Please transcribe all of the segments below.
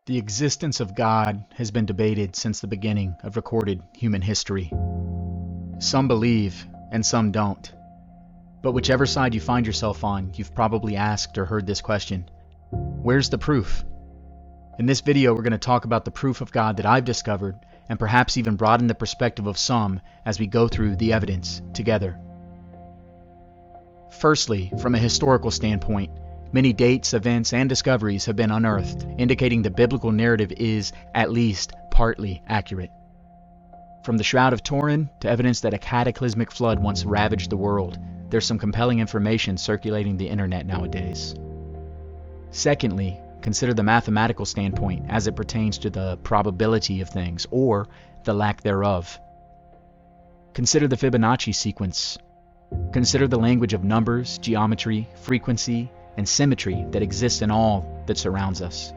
The existence of God has been debated since the beginning of recorded human history. Some believe, and some don't. But whichever side you find yourself on, you've probably asked or heard this question: where's the proof? In this video, we're going to talk about the proof of God that I've discovered, and perhaps even broaden the perspective of some as we go through the evidence together. Firstly, from a historical standpoint, many dates, events, and discoveries have been unearthed, indicating the biblical narrative is, at least, partly accurate. From the Shroud of Turin to evidence that a cataclysmic flood once ravaged the world, there's some compelling information circulating the internet nowadays. Secondly, consider the mathematical standpoint as it pertains to the probability of things, or the lack thereof. Consider the Fibonacci sequence. Consider the language of numbers, geometry, frequency, and symmetry that exists in all that surrounds us.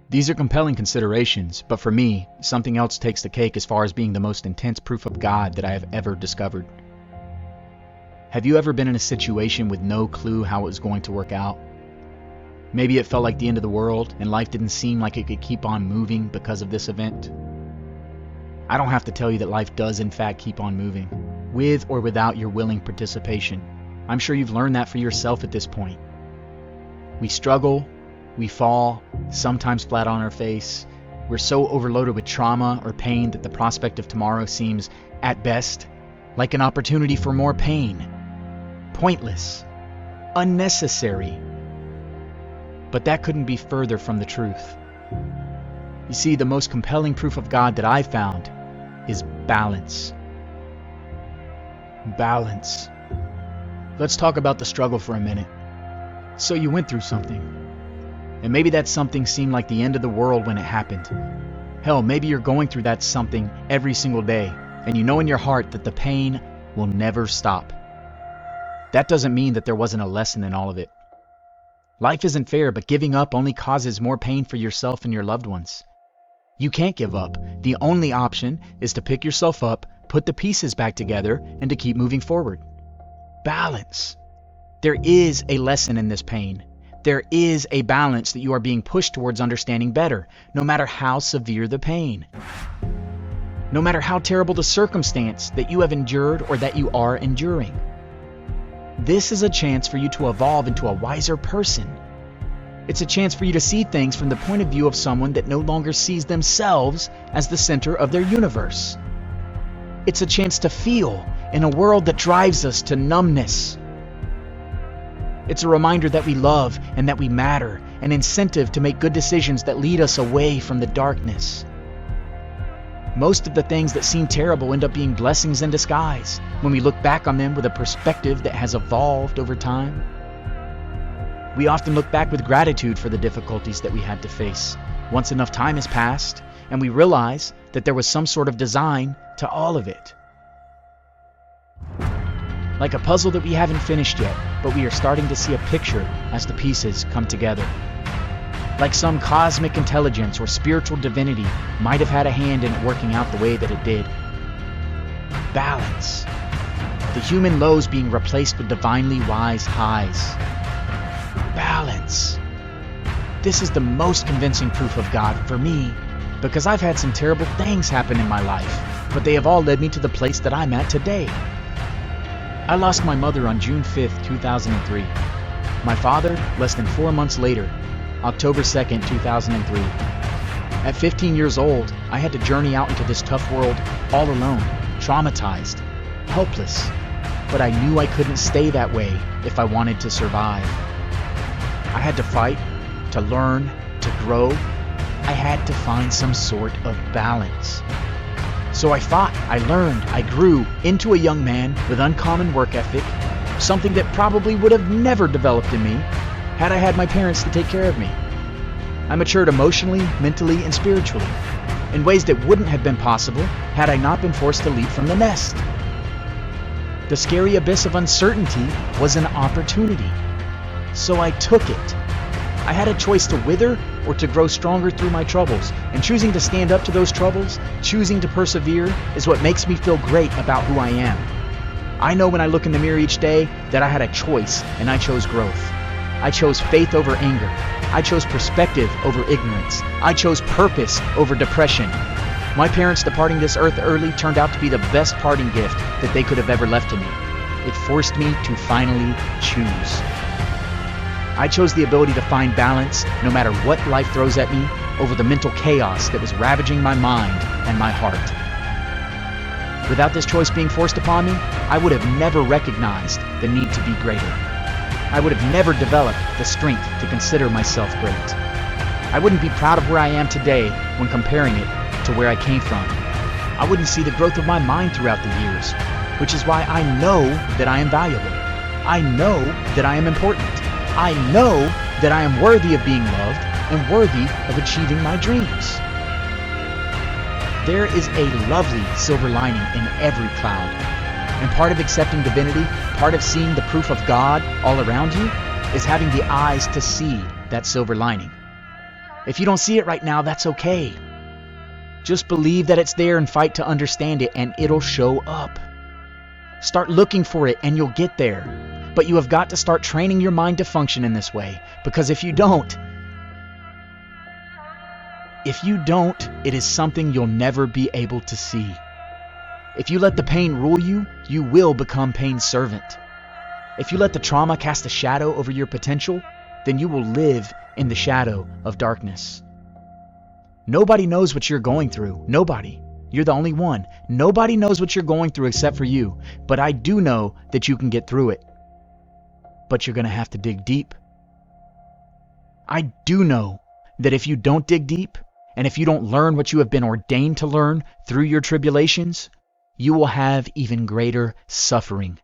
These are compelling considerations, but for me, something else takes the cake as far as being the most intense proof of God that I have ever discovered. Have you ever been in a situation with no clue how it was going to work out? Maybe it felt like the end of the world, and life didn't seem like it could keep on moving because of this event. I don't have to tell you that life does in fact keep on moving, with or without your willing participation. I'm sure you've learned that for yourself at this point. We struggle, we fall, sometimes flat on our face. We're so overloaded with trauma or pain that the prospect of tomorrow seems, at best, like an opportunity for more pain. Pointless, unnecessary. But that couldn't be further from the truth. You see, the most compelling proof of God that I've found is balance. Balance. Let's talk about the struggle for a minute. So you went through something. And maybe that something seemed like the end of the world when it happened. Hell, maybe you're going through that something every single day, and you know in your heart that the pain will never stop. That doesn't mean that there wasn't a lesson in all of it. Life isn't fair, but giving up only causes more pain for yourself and your loved ones. You can't give up. The only option is to pick yourself up, put the pieces back together, and to keep moving forward. Balance. There is a lesson in this pain. There is a balance that you are being pushed towards understanding better, no matter how severe the pain. No matter how terrible the circumstance that you have endured or that you are enduring. This is a chance for you to evolve into a wiser person. It's a chance for you to see things from the point of view of someone that no longer sees themselves as the center of their universe. It's a chance to feel in a world that drives us to numbness. It's a reminder that we love and that we matter, an incentive to make good decisions that lead us away from the darkness. Most of the things that seem terrible end up being blessings in disguise when we look back on them with a perspective that has evolved over time. We often look back with gratitude for the difficulties that we had to face once enough time has passed, and we realize that there was some sort of design to all of it. Like a puzzle that we haven't finished yet, but we are starting to see a picture as the pieces come together. Like some cosmic intelligence or spiritual divinity might have had a hand in it working out the way that it did. Balance. The human lows being replaced with divinely wise highs. Balance. This is the most convincing proof of God for me, because I've had some terrible things happen in my life, but they have all led me to the place that I'm at today. I lost my mother on June 5th, 2003. My father, less than 4 months later, October 2nd, 2003. At 15 years old, I had to journey out into this tough world all alone, traumatized, helpless. But I knew I couldn't stay that way if I wanted to survive. I had to fight, to learn, to grow. I had to find some sort of balance. So I fought, I learned, I grew into a young man with uncommon work ethic, something that probably would have never developed in me had I had my parents to take care of me. I matured emotionally, mentally, and spiritually, in ways that wouldn't have been possible had I not been forced to leap from the nest. The scary abyss of uncertainty was an opportunity, so I took it. I had a choice to wither or to grow stronger through my troubles, and choosing to stand up to those troubles, choosing to persevere, is what makes me feel great about who I am. I know when I look in the mirror each day that I had a choice, and I chose growth. I chose faith over anger. I chose perspective over ignorance. I chose purpose over depression. My parents departing this earth early turned out to be the best parting gift that they could have ever left to me. It forced me to finally choose. I chose the ability to find balance no matter what life throws at me over the mental chaos that was ravaging my mind and my heart. Without this choice being forced upon me, I would have never recognized the need to be greater. I would have never developed the strength to consider myself great. I wouldn't be proud of where I am today when comparing it to where I came from. I wouldn't see the growth of my mind throughout the years, which is why I know that I am valuable. I know that I am important. I know that I am worthy of being loved and worthy of achieving my dreams. There is a lovely silver lining in every cloud. And part of accepting divinity, part of seeing the proof of God all around you, is having the eyes to see that silver lining. If you don't see it right now, that's okay. Just believe that it's there and fight to understand it, and it'll show up. Start looking for it and you'll get there. But you have got to start training your mind to function in this way, because if you don't, it is something you'll never be able to see. If you let the pain rule you, you will become pain's servant. If you let the trauma cast a shadow over your potential, then you will live in the shadow of darkness. Nobody knows what you're going through. Nobody. You're the only one. Nobody knows what you're going through except for you. But I do know that you can get through it. But you're going to have to dig deep. I do know that if you don't dig deep, and if you don't learn what you have been ordained to learn through your tribulations, you will have even greater suffering.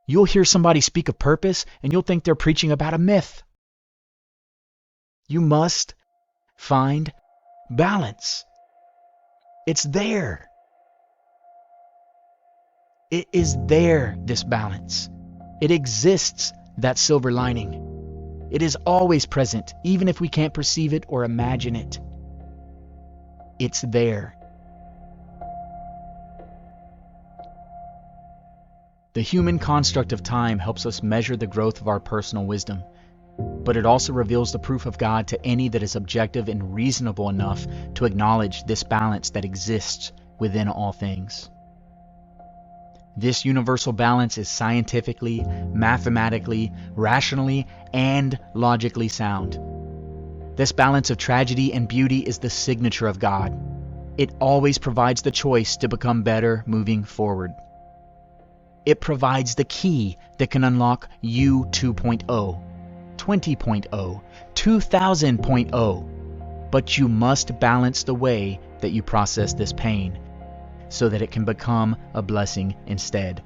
You'll hear somebody speak of purpose, and you'll think they're preaching about a myth. You must find balance. It's there. It is there, this balance. It exists, that silver lining. It is always present, even if we can't perceive it or imagine it. It's there. The human construct of time helps us measure the growth of our personal wisdom, but it also reveals the proof of God to any that is objective and reasonable enough to acknowledge this balance that exists within all things. This universal balance is scientifically, mathematically, rationally, and logically sound. This balance of tragedy and beauty is the signature of God. It always provides the choice to become better moving forward. It provides the key that can unlock you 2.0, 20.0, 2000.0. But you must balance the way that you process this pain so that it can become a blessing instead.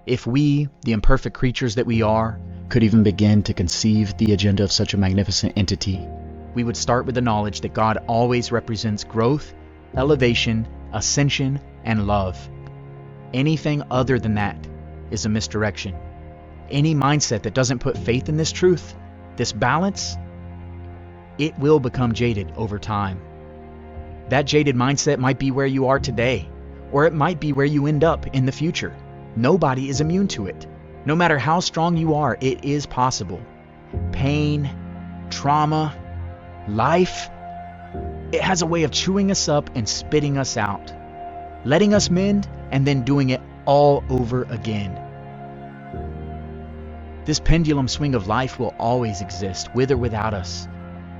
If we, the imperfect creatures that we are, could even begin to conceive the agenda of such a magnificent entity, we would start with the knowledge that God always represents growth, elevation, ascension, and love. Anything other than that is a misdirection. Any mindset that doesn't put faith in this truth, this balance, it will become jaded over time. That jaded mindset might be where you are today, or it might be where you end up in the future. Nobody is immune to it. No matter how strong you are, it is possible. Pain, trauma, life, it has a way of chewing us up and spitting us out, letting us mend, and then doing it all over again. This pendulum swing of life will always exist, with or without us.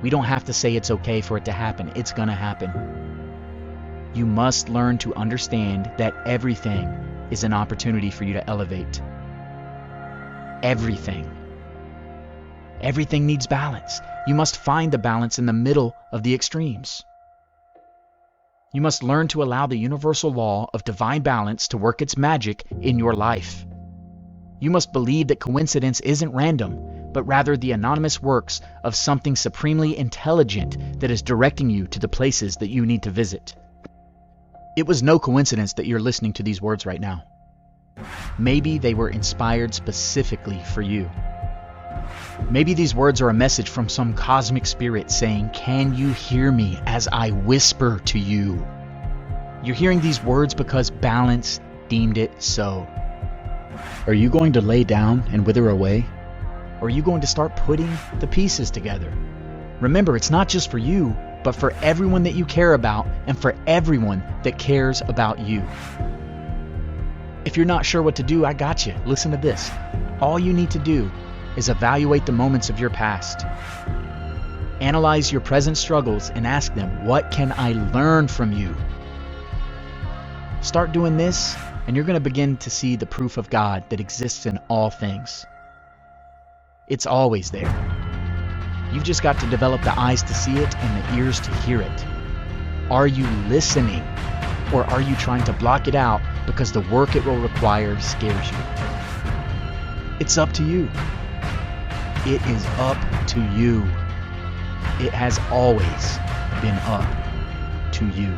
We don't have to say it's okay for it to happen. It's gonna happen. You must learn to understand that everything is an opportunity for you to elevate. Everything. Everything needs balance. You must find the balance in the middle of the extremes. You must learn to allow the universal law of divine balance to work its magic in your life. You must believe that coincidence isn't random, but rather the anonymous works of something supremely intelligent that is directing you to the places that you need to visit. It was no coincidence that you're listening to these words right now. Maybe they were inspired specifically for you. Maybe these words are a message from some cosmic spirit saying, "Can you hear me as I whisper to you?" You're hearing these words because balance deemed it so. Are you going to lay down and wither away? Or are you going to start putting the pieces together? Remember, it's not just for you, but for everyone that you care about and for everyone that cares about you. If you're not sure what to do, I got you. Listen to this. All you need to do is evaluate the moments of your past. Analyze your present struggles and ask them, what can I learn from you? Start doing this, and you're going to begin to see the proof of God that exists in all things. It's always there. You've just got to develop the eyes to see it and the ears to hear it. Are you listening? Or are you trying to block it out because the work it will require scares you? It's up to you. It is up to you. It has always been up to you.